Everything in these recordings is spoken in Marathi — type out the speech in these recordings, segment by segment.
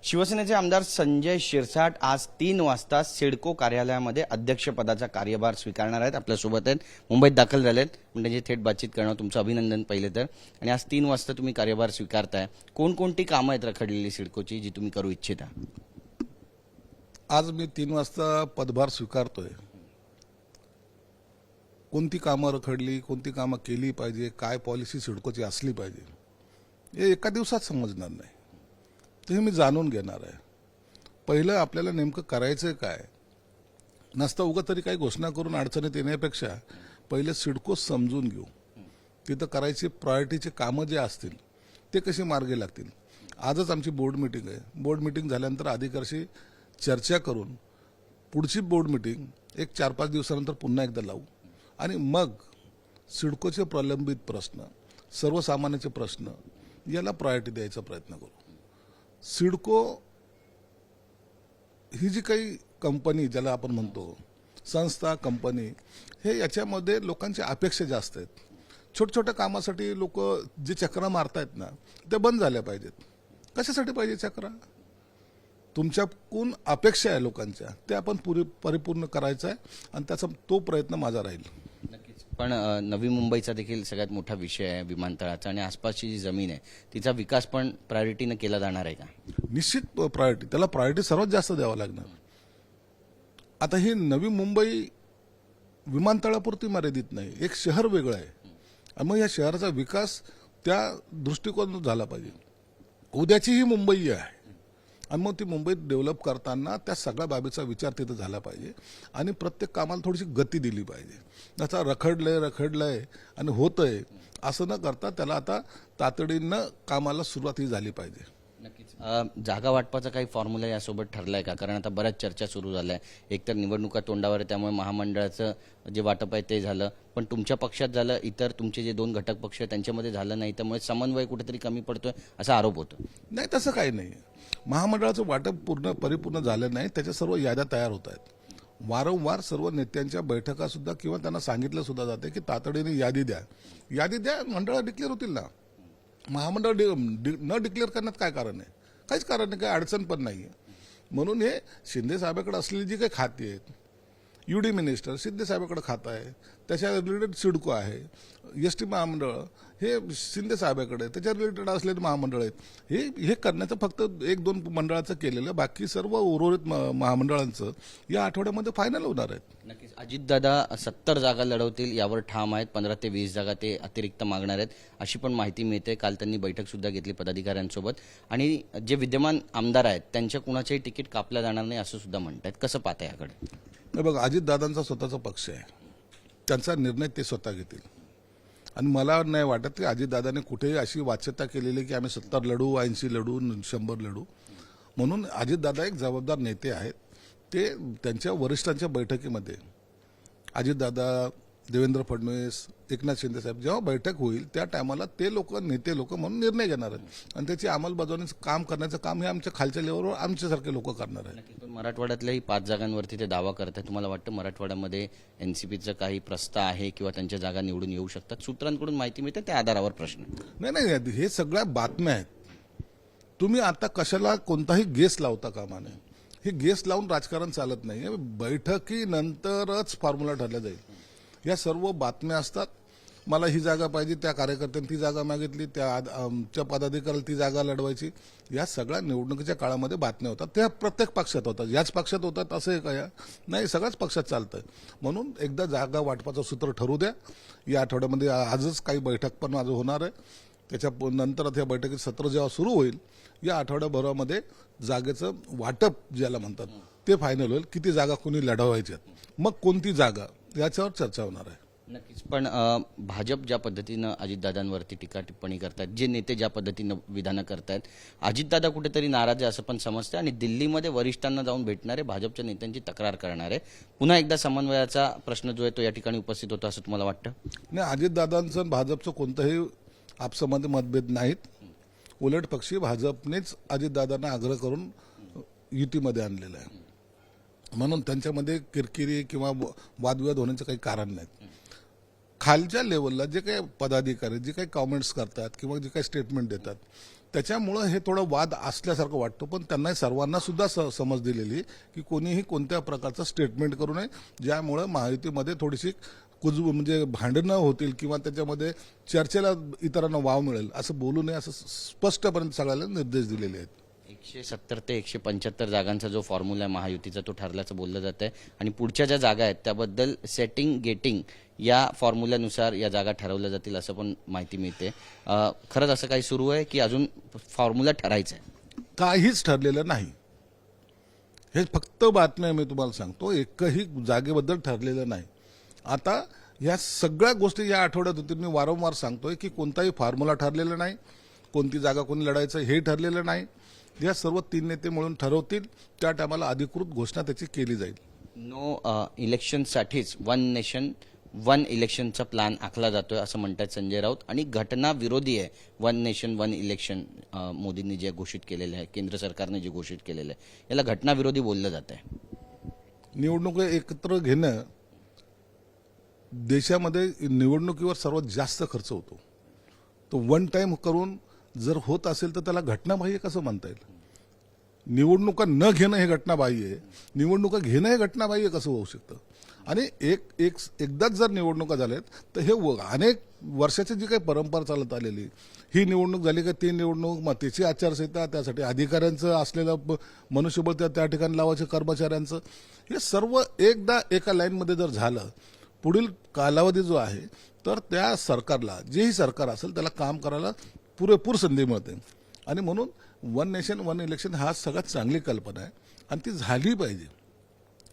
शिवसेनेचे आमदार संजय शिरसाट आज 3 वाजता सिडको कार्यालयामध्ये अध्यक्षपदाचा कार्यभार स्वीकारणार आहेत. आपल्यासोबत आहेत, मुंबईत दाखल झालेत, म्हणजे थेट बातचीत करणं तुमचं अभिनंदन पहिले तर. आणि आज 3 वाजता तुम्ही कार्यभार स्वीकारताय. कोणकोणती कामं आहेत रखडलेली सिडकोची जी तुम्ही करू इच्छिता? आज मी 3 वाजता पदभार स्वीकारतोय. कोणती कामं रखडली, कोणती कामं केली पाहिजे, काय पॉलिसी सिडकोची असली पाहिजे, हे एका दिवसात समजणार नाही. ते मी जाणून घेणार आहे. पहिलं आपल्याला नेमकं करायचं काय, नसतं उगाच तरी काही घोषणा करून अडचणीत येण्यापेक्षा पहिले सिडको समजून घेऊ. तिथं करायची प्रायोरिटीचे कामं जे असतील ते कसे मार्गी लागतील. आजच आमची बोर्ड मीटिंग आहे. बोर्ड मीटिंग झाल्यानंतर अधिकाऱ्याशी चर्चा करून पुढची बोर्ड मीटिंग एक 4-5 दिवसानंतर पुन्हा एकदा लावू आणि मग सिडकोचे प्रलंबित प्रश्न, सर्वसामान्यांचे प्रश्न याला प्रायोरिटी द्यायचा प्रयत्न करू. सिडको ही जी काही कंपनी ज्याला आपण म्हणतो, संस्था कंपनी, हे याच्यामध्ये लोकांची अपेक्षा जास्त आहेत. छोट्या छोट्या कामासाठी लोक जे चक्रा मारतायत ना, ते बंद झाल्या पाहिजेत. कशासाठी पाहिजे चक्रा? तुमच्याकडून अपेक्षा आहे लोकांच्या, ते आपण परिपूर्ण करायचं आहे आणि त्याचा तो प्रयत्न माझा राहील. नक्कीच. पण नवी मुंबईचा देखील सगळ्यात मोठा विषय आहे विमानतळाचा, आणि आसपासची जी जमीन आहे तिचा विकास पण प्रायोरिटीनं केला जाणार आहे का? निश्चित प्रायोरिटी, त्याला प्रायोरिटी सर्वात जास्त द्यावं लागणार. आता ही नवी मुंबई विमानतळापुरती मर्यादित नाही, एक शहर वेगळं आहे आणि मग या शहराचा विकास त्या दृष्टिकोनातून झाला पाहिजे. उद्याची ही मुंबई आहे आणि मग ती मुंबईत डेव्हलप करताना त्या सगळ्या बाबीचा विचार तिथं झाला पाहिजे आणि प्रत्येक कामाला थोडीशी गती दिली पाहिजे. त्याचा रखडलंय आणि होतंय असं न करता त्याला आता तातडीनं कामाला सुरुवात ही झाली पाहिजे. नक्कीच. जागा वाटपाचा काही फॉर्म्युला यासोबत ठरलाय का? कारण आता बऱ्याच चर्चा सुरू झाल्या. एकतर निवडणुका तोंडावर आहे, त्यामुळे महामंडळाचं जे वाटप आहे ते झालं, पण तुमच्या पक्षात झालं, इतर तुमचे जे 2 घटक पक्ष आहेत त्यांच्यामध्ये झालं नाही, त्यामुळे समन्वय कुठेतरी कमी पडतोय असा आरोप होतो. नाही, तसं काही नाही. महामंडळाचं वाटप परिपूर्ण झालं नाही, त्याच्या सर्व याद्या तयार होत आहेत. वारंवार सर्व नेत्यांच्या बैठका सुद्धा किंवा त्यांना सांगितलं सुद्धा जाते की तातडीने यादी द्या, मंडळं डिक्लेअर होतील ना. महामंडळ न डिक्लेअर करण्यात काय कारण आहे? काहीच कारण नाही, काही अडचण पण नाही आहे. म्हणून हे शिंदे साहेबांकडे असलेली जी काही खाती आहेत, UD मिनिस्टर शिंदे साहेबांकडे खातं आहे, त्याच्या रिलेटेड सिडको आहे, ST महामंडळ हे शिंदे साहेबांकडे, त्याच्या रिलेटेड असलेले महामंडळ आहेत. हे करण्याचं फक्त 1-2 मंडळाचं केलेलं, बाकी सर्व उर्वरित महामंडळांचं या आठवड्यामध्ये फायनल होणार आहेत. नक्कीच. अजितदादा 70 जागा लढवतील यावर ठाम आहेत. 15 ते 20 जागा ते अतिरिक्त मागणार आहेत अशी पण माहिती मिळते. काल त्यांनी बैठक सुद्धा घेतली पदाधिकाऱ्यांसोबत, आणि जे विद्यमान आमदार आहेत त्यांच्या कुणाचेही तिकीट कापलं जाणार नाही असं सुद्धा म्हणतात. कसं पाहता याकडे? बघा, अजितदादांचा स्वतःचा पक्ष आहे, त्यांचा निर्णय ते स्वतः घेतील आणि मला नाही वाटत की अजितदादांनी कुठेही अशी वाच्यता केलेली की आम्ही 70 लढू, 80 लढू, 100 लढू. म्हणून अजितदादा एक जबाबदार नेते आहेत. ते त्यांच्या वरिष्ठांच्या बैठकीमध्ये अजितदादा, देवेंद्र फडणवीस, एकनाथ शिंदे साहेब जेव्हा बैठक होईल त्या टायमाला ते नेते लोक म्हणून निर्णय घेणार आहेत आणि त्याची अंमलबजावणीचं काम करण्याचं काम हे आमच्या खालच्या लेवलवर आमच्यासारखे लोक करणार आहेत. पण मराठवाड्यातल्याही 5 जागांवरती ते दावा करतात. तुम्हाला वाटतं मराठवाड्यामध्ये NCPचं काही प्रस्ताव आहे किंवा त्यांच्या जागा निवडून येऊ शकतात? सूत्रांकडून माहिती मिळते, त्या आधारावर प्रश्न. नाही, हे सगळ्या बातम्या आहेत. तुम्ही आता कशाला कोणताही गेस लावता कामा नये. हे गेस लावून राजकारण चालत नाही. बैठकीनंतरच फॉर्म्युला ठरला जाईल. या सर्व बातम्या असतात. मला ही जागा पाहिजे, त्या कार्यकर्त्यांनी ती जागा मागितली, त्या पदाधिकाऱ्याला ती जागा लढवायची. या सगळ्या निवडणुकीच्या काळामध्ये बातम्या होतात. त्या प्रत्येक पक्षात होतात. याच पक्षात होतात असं आहे का? नाही, सगळ्याच पक्षात चालतंय. म्हणून एकदा जागा वाटपाचं सूत्र ठरू द्या. या आठवड्यामध्ये आजच काही बैठक पण माझं होणार आहे. त्याच्या नंतर या बैठकीत सत्र जेव्हा सुरू होईल, या आठवड्याभरामध्ये जागेचं वाटप ज्याला म्हणतात ते फायनल होईल. किती जागा कोणी लढवायच्यात, मग कोणती जागा, याच्यावर चर्चा होणार आहे. नक्कीच. पण भाजप ज्या पद्धतीनं अजितदादांवरती टीका टिप्पणी करतात, जे नेते ज्या पद्धतीनं विधानं करतायत, अजितदादा कुठेतरी नाराज आहे असं पण समजतं आणि दिल्लीमध्ये वरिष्ठांना जाऊन भेटणारे, भाजपच्या नेत्यांची तक्रार करणारे, पुन्हा एकदा समन्वयाचा प्रश्न जो आहे तो या ठिकाणी उपस्थित होतो असं तुम्हाला वाटतं? नाही, अजितदादांचं भाजपचं कोणतंही आपसामध्ये मतभेद नाहीत. उलट पक्षी भाजपनेच अजितदादांना आग्रह करून युतीमध्ये आणलेलं आहे. म्हणून त्यांच्यामध्ये किरकिरी किंवा वादविवाद होण्याचं काही कारण नाहीत. खालच्या लेवलला जे काही पदाधिकारी जे काही कॉमेंट्स करतात किंवा जे काही स्टेटमेंट देतात त्याच्यामुळं हे थोडं वाद असल्यासारखं वाटतं, पण त्यांना सर्वांना सुद्धा समज दिलेली की कोणीही कोणत्या प्रकारचं स्टेटमेंट करू नये, ज्यामुळं महायुतीमध्ये थोडीशी म्हणजे भांडणं होतील किंवा त्याच्यामध्ये चर्चेला इतरांना वाव मिळेल असं बोलू नये, असं स्पष्टपणे सगळ्याला निर्देश दिलेले आहेत. 170 ते 175 जागांचा जो फॉर्म्युला आहे महायुतीचा तो ठरल्याचं बोललं जात आहे आणि पुढच्या ज्या जागा आहेत त्याबद्दल सेटिंग गेटिंग या फॉर्म्युल्यानुसार या जागा ठरवल्या जातील असं पण माहिती मिळते. खरंच असं काही सुरू आहे की अजून फॉर्म्युला ठरायचा आहे? काहीच ठरलेलं नाही, हे फक्त बातम्या मी तुम्हाला सांगतो. एकही जागेबद्दल ठरलेलं नाही. आता या सगळ्या गोष्टी या आठवड्यात होतील. मी वारंवार सांगतोय की कोणताही फॉर्म्युला ठरलेला नाही, कोणती जागा कोणी लढायचं हे ठरलेलं नाही. या सर्व 3 नेते मिळून ठरवतील, त्या टायमाला अधिकृत घोषणा त्याची केली जाईल. नो इलेक्शनसाठीच वन नेशन वन इलेक्शनचा प्लॅन आखला जातोय असं म्हणतात संजय राऊत आणि घटना विरोधी आहे वन नेशन वन इलेक्शन मोदींनी जे घोषित केलेलं आहे, केंद्र सरकारने जे घोषित केलेलं आहे याला घटना विरोधी बोललं जात आहे. निवडणुका एकत्र घेणं, देशामध्ये निवडणुकीवर सर्वात जास्त खर्च होतो. तो वन टाइम करून जर होत असेल तर त्याला घटनाबाह्य कसं म्हणता येईल? निवडणुका न घेणं हे घटनाबाह्य आहे, निवडणुका घेणं हे घटनाबाह्य कसं होऊ शकतं? आणि एकदाच जर निवडणुका झाल्यात तर हे अनेक वर्षाची जी काही परंपरा चालत आलेली, ही निवडणूक झाली का ती निवडणूक, मग त्याची आचारसंहिता, त्यासाठी अधिकाऱ्यांचं असलेलं मनुष्यबळ त्या ठिकाणी लावायचं, कर्मचाऱ्यांचं, हे सर्व एकदा एका लाईनमध्ये जर झालं, पुढील कालावधी जो आहे तर त्या सरकारला, जेही सरकार असेल त्याला काम करायला पुरेपूर संधी मिळते. आणि म्हणून वन नेशन वन इलेक्शन हा सगळ्यात चांगली कल्पना आहे आणि ती झाली पाहिजे.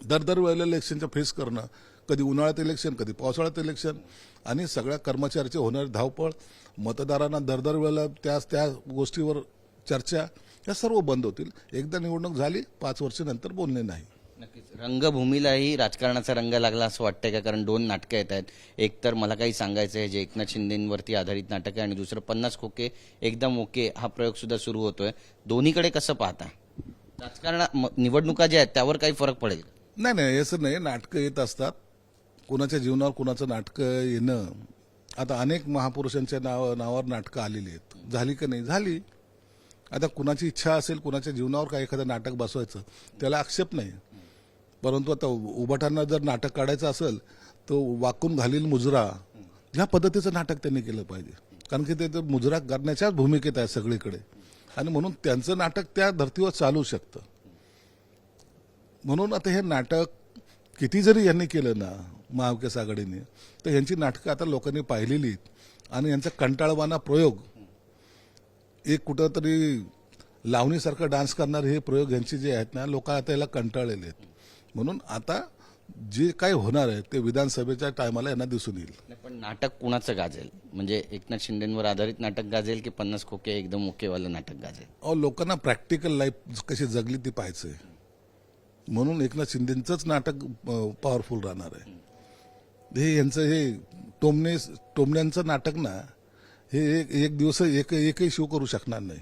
दर वेळेला इलेक्शनचं फेस करणं, कधी उन्हाळ्यात इलेक्शन, कधी पावसाळ्यात इलेक्शन, आणि सगळ्या कर्मचाऱ्याची होणारी धावपळ, मतदारांना दर वेळेला त्या गोष्टीवर चर्चा, या सर्व बंद होतील. एकदा निवडणूक झाली, 5 वर्षानंतर बोलणे नाही. नक्कीच. रंगभूमीलाही राजकारणाचा रंग लागला असं वाटतंय का? कारण 2 नाटकं येत आहेत. एक तर मला काही सांगायचं आहे जे एकनाथ शिंदेवरती आधारित नाटक आहे आणि दुसरं 50 खोके एकदम ओके हा प्रयोग सुद्धा सुरू होतोय. दोन्हीकडे कसं पाहता? राजकारण निवडणुका ज्या आहेत त्यावर काही फरक पडेल? नाही, असं नाही. नाटकं येत असतात, कुणाच्या जीवनावर कुणाचं नाटकं येणं. आता अनेक महापुरुषांच्या नावावर नाटकं आलेली आहेत, झाली का नाही? झाली. आता कुणाची इच्छा असेल कुणाच्या जीवनावर काय एखादं नाटक बसवायचं, त्याला आक्षेप नाही. परंतु आता उभाटांना जर नाटक काढायचं असेल तर वाकून घालील मुजरा, ह्या पद्धतीचं नाटक त्यांनी केलं पाहिजे. कारण की ते मुजरा करण्याच्याच भूमिकेत आहे सगळीकडे, आणि म्हणून त्यांचं नाटक त्या धर्तीवर चालू शकतं. म्हणून आता हे नाटक किती जरी यांनी केलं ना महाविकास आघाडीने, तर यांची नाटकं आता लोकांनी पाहिलेली आहेत आणि यांचा कंटाळवाना प्रयोग, एक कुठंतरी लावणीसारखं डान्स करणारे हे प्रयोग यांचे जे आहेत ना, लोक आता याला कंटाळलेले आहेत. म्हणून आता जे काय होणार आहे ते विधानसभेच्या टायमाला यांना दिसून येईल. पण नाटक कुणाचं गाजेल? म्हणजे एकनाथ शिंदेवर आधारित नाटक गाजेल की 50 खोके एकदम ओकेवालं नाटक गाजेल? लोकांना प्रॅक्टिकल लाईफ कशी जगली ती पाहायचंय, म्हणून एकनाथ शिंदेचंच नाटक पॉवरफुल राहणार आहे. हे यांचं हे टोमण्यांचं नाटक ना, हे एक दिवस एकही शो करू शकणार नाही.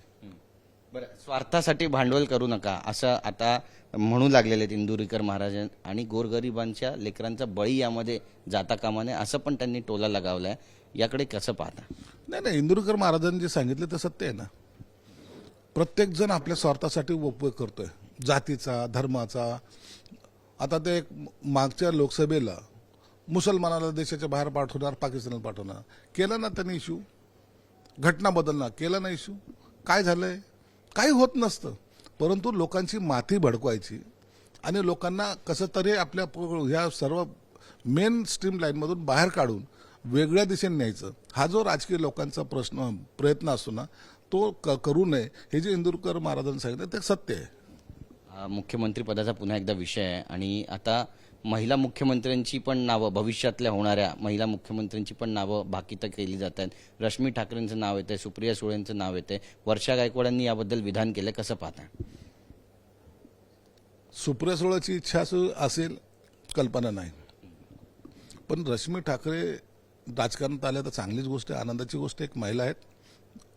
बरं, स्वार्थासाठी भांडवल करू नका असं आता म्हणू लागलेले आहेत इंदुरीकर महाराज, आणि गोरगरिबांच्या लेकरांचा बळी यामध्ये जाता कामा नये असं पण त्यांनी टोला लगावलाय. याकडे कसं पाहता? नाही, इंदुरीकर महाराजांनी जे सांगितलं ते सत्य आहे ना. प्रत्येक जण आपल्या स्वार्थासाठी उपयोग करतोय, जातीचा, धर्माचा. आता ते मागच्या लोकसभेला मुसलमानाला देशाच्या बाहेर पाठवणार, पाकिस्तानाला पाठवणार, केला ना त्यांनी इश्यू. घटना बदलणार, केला ना इश्यू. काय झालंय? काही होत नसतं. परंतु लोकांची माथी भडकवायची आणि लोकांना कसं तरी आपल्या ह्या सर्व मेन स्ट्रीम लाईनमधून बाहेर काढून वेगळ्या दिशेने न्यायचं, हा जो राजकीय लोकांचा प्रयत्न असतो ना, तो करू नये. हे जे इंदुरकर महाराजांनी सांगितलं ते सत्य आहे. मुख्यमंत्री पदाचा पुन्हा एकदा विषय आहे आणि आता महिला मुख्यमंत्र्यांची पण नावं, भविष्यातल्या होणाऱ्या महिला मुख्यमंत्र्यांची पण नावं भाकीत केली जात आहेत. रश्मी ठाकरेंचं नाव येतंय, सुप्रिया सुळेंचं नाव येतंय, वर्षा गायकवाडांनी याबद्दल विधान केलं, कसं पाहता? सुप्रिया सुळेची इच्छा असेल, कल्पना नाही. पण रश्मी ठाकरे राजकारणात आल्या तर चांगलीच गोष्ट आहे, आनंदाची गोष्ट. एक महिला आहेत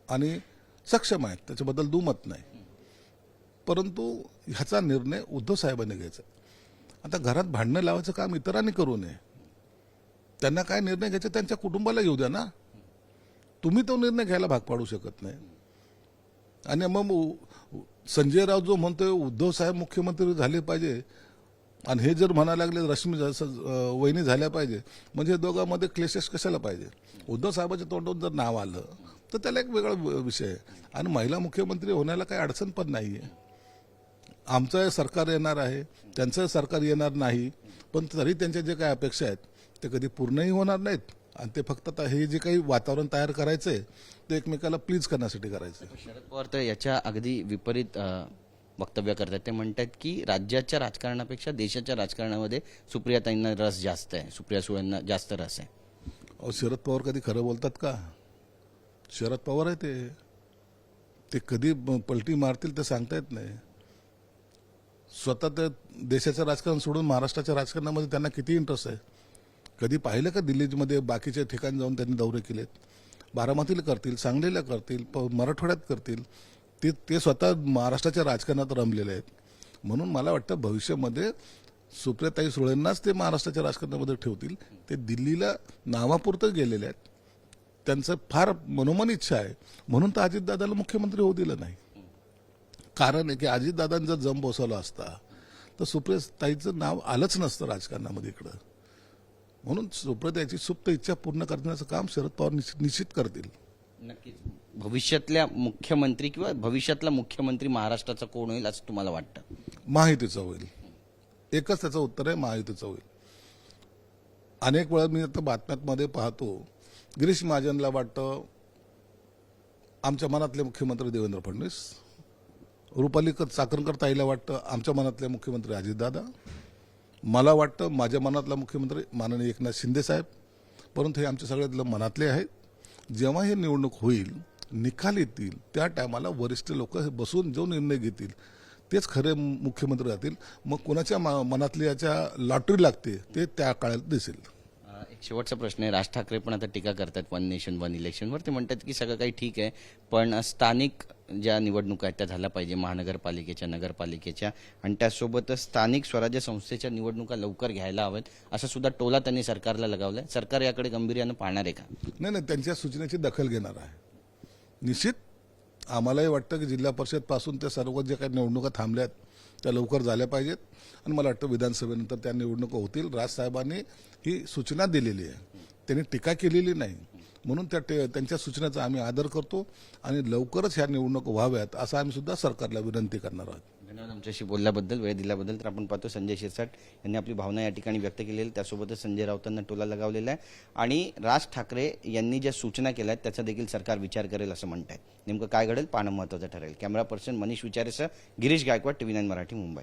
आणि सक्षम आहेत, त्याच्याबद्दल दुमत नाही. परंतु ह्याचा निर्णय उद्धव साहेबांनी घ्यायचा. आता घरात भांडणं लावायचं काम इतरांनी करू नये. त्यांना काय निर्णय घ्यायचा त्यांच्या कुटुंबाला येऊ द्या ना. तुम्ही तो निर्णय घ्यायला भाग पाडू शकत नाही. आणि मग संजय राऊत जो म्हणतोय उद्धव साहेब मुख्यमंत्री झाले पाहिजे आणि हे जर म्हणायला लागले रश्मी वहिनी झाल्या पाहिजे, म्हणजे दोघांमध्ये क्लेशेस कशाला पाहिजे? उद्धव साहेबाच्या तोंडून जर नाव आलं तर त्याला एक वेगळा विषय आहे. आणि महिला मुख्यमंत्री होण्याला काही अडचण पण नाही आहे. आमचं सरकार येणार आहे, त्यांचं सरकार येणार नाही, पण तरी त्यांच्या जे काही अपेक्षा आहेत ते कधी पूर्णही होणार नाहीत. आणि ते फक्त आता हे जे काही वातावरण तयार करायचं आहे ते एकमेकाला प्लीज करण्यासाठी करायचं आहे. शरद पवार तर याच्या अगदी विपरीत वक्तव्य करतात. ते म्हणतात की राज्याच्या राजकारणापेक्षा देशाच्या राजकारणामध्ये सुप्रियाताईंना रस जास्त आहे, सुप्रिया सुळेंना जास्त रस आहे. अहो, शरद पवार कधी खरं बोलतात का? शरद पवार आहे ते कधी पलटी मारतील ते सांगता येत नाही. स्वतः ते देशाचं राजकारण सोडून महाराष्ट्राच्या राजकारणामध्ये त्यांना किती इंटरेस्ट आहे? कधी पाहिलं का दिल्लीमध्ये बाकीच्या ठिकाणी जाऊन त्यांनी दौरे केलेत? बारामतीला करतील, सांगलीला करतील, मराठवाड्यात करतील. ते स्वतः महाराष्ट्राच्या राजकारणात रमलेले आहेत. म्हणून मला वाटतं भविष्यामध्ये सुप्रियाताई सुळेंनाच ते महाराष्ट्राच्या राजकारणामध्ये ठेवतील. ते दिल्लीला नावापुरतं गेलेले आहेत. त्यांचं फार मनोमन इच्छा आहे, म्हणून तर अजितदादाला मुख्यमंत्री होऊ दिलं नाही. कारण आहे की अजितदादांचा जम बसवला असता तर सुप्रियाताईचं नाव आलंच नसतं राजकारणामध्ये इकडं. म्हणून सुप्रियाताईची सुप्त इच्छा पूर्ण करण्याचं काम शरद पवार निश्चित करतील. नक्कीच. भविष्यातल्या मुख्यमंत्री किंवा भविष्यातला मुख्यमंत्री महाराष्ट्राचा कोण होईल असं तुम्हाला वाटतं? महायुतीचं होईल. एकच त्याचं उत्तर आहे, महायुतीचं होईल. अनेक वेळा मी आता बातम्यांमध्ये पाहतो, गिरीश महाजनला वाटतं आमच्या मनातले मुख्यमंत्री देवेंद्र फडणवीस, रुपाली चाकणकर ताईला वाटतं आमच्या मनातले मुख्यमंत्री अजितदादा, मला वाटतं माझ्या मनातला मुख्यमंत्री माननीय एकनाथ शिंदे साहेब. परंतु हे आमच्या सगळ्यातलं मनातले आहेत. जेव्हा हे निवडणूक होईल, निकाल येतील, त्या टायमाला वरिष्ठ लोक बसून जो निर्णय घेतील तेच खरे मुख्यमंत्री राहतील. मग कोणाच्या मनातली याच्या लॉटरी लागते ते त्या काळात दिसेल. एक शेवटचा प्रश्न आहे. राज ठाकरे पण आता टीका करतात वन नेशन वन इलेक्शनवर. ते म्हणतात की सगळं काही ठीक आहे, पण स्थानिक ज्या निवडणुका आहेत त्या झाल्या पाहिजे, महानगरपालिकेच्या, नगरपालिकेच्या, आणि त्यासोबतच स्थानिक स्वराज्य संस्थेच्या निवडणुका लवकर घ्यायला हव्यात, असा सुद्धा टोला त्यांनी सरकारला लगावलाय. सरकार याकडे गांभीर्यानं पाहणार आहे का? नाही, त्यांच्या सूचनेची दखल घेणार आहे निश्चित. आम्हालाही वाटतं की जिल्हा परिषद पासून त्या सर्व ज्या काही निवडणुका थांबल्यात त्या लवकर झाल्या पाहिजेत. आणि मला वाटतं विधानसभेनंतर त्या निवडणुका होतील. राजसाहेबांनी ही सूचना दिलेली आहे, त्यांनी टीका केलेली नाही. म्हणून त्यांच्या सूचनेचा आम्ही आदर करतो आणि लवकरच ह्या निवडणुका व्हाव्यात असं आम्ही सुद्धा सरकारला विनंती करणार आहोत. धन्यवाद आमच्याशी बोलल्याबद्दल, वेळ दिल्याबद्दल. तर आपण पाहतो संजय शिरसाट यांनी आपली भावना या ठिकाणी व्यक्त केलेली आहे. त्यासोबतच संजय राऊतांना टोला लगावलेला आहे आणि राज ठाकरे यांनी ज्या सूचना केल्या आहेत त्याचा देखील सरकार विचार करेल असं म्हणत आहे. नेमकं काय घडेल पाहणं महत्त्वाचं ठरेल. कॅमेरा पर्सन मनीष विचारेसह गिरीश गायकवाड, TV9 मराठी, मुंबई.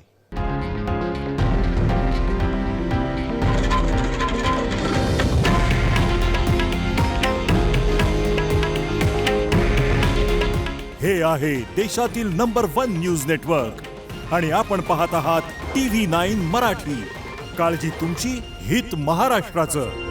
हे आहे देशातील नंबर 1 न्यूज नेटवर्क आणि आपण पाहत आहात TV9 मराठी. काळजी तुमची, हित महाराष्ट्राचं.